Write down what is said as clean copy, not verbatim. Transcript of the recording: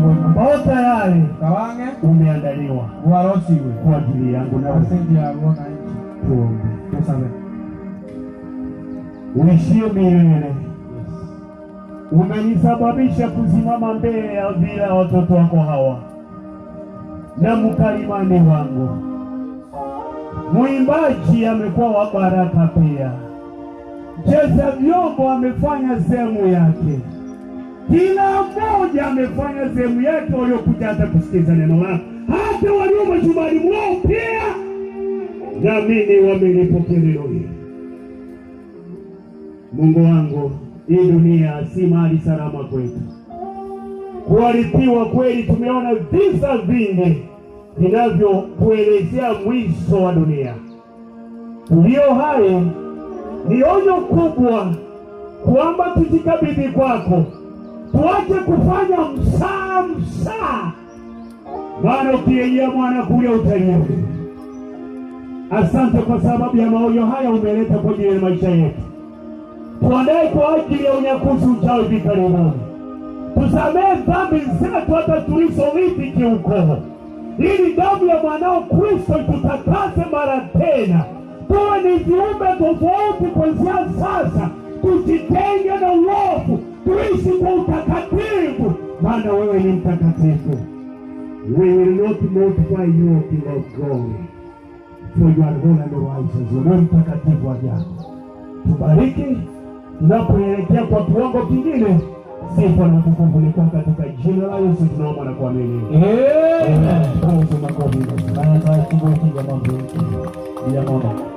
ambao tayari umeandaliwa kwa ajili yangu na tuombe. Uishie milele, umenisababisha kusimama mbele ya bila watoto wako hawa na mkalimani wangu. Muimbaji amekuwa wa baraka pia, cheza vyombo amefanya sehemu yake, kila mmoja amefanya sehemu yake, waliokuja hata kusikiza neno lako, hata walio majumbani mwao pia naamini wamelipokea neno hili. Mungu wangu, hii dunia si mahali salama kwetu. Kuharibiwa kweli, tumeona visa vingi vinavyokuelezea mwisho wa dunia. Tulio hai ni onyo kubwa kwamba tujikabidhi kwako, tuache kufanya msaa, maana ukirejea mwana kule utaiona. Asante kwa sababu ya maonyo haya umeleta kwa ajili ya maisha yetu. Tuandae kwa ajili ya unyakuzi ujao hivi karibuni. Tusamehe dhambi zetu hata tulizoridhi kiukoo, ili damu ya mwanao Kristo tutakase mara tena, tuwe ni viumbe tofauti kuanzia sasa. Tujitenge na uovu, tuishi kwa utakatifu, maana wewe ni mtakatifu. We will not multiply you, King of glory, for you are holy and righteous. Wewe mtakatifu ajabu. Tubariki tunapoelekea kwa kiwango kingine. Sifa na utukufu ni katika jina la Yesu tunaomba na kuamini. Amen. Amen.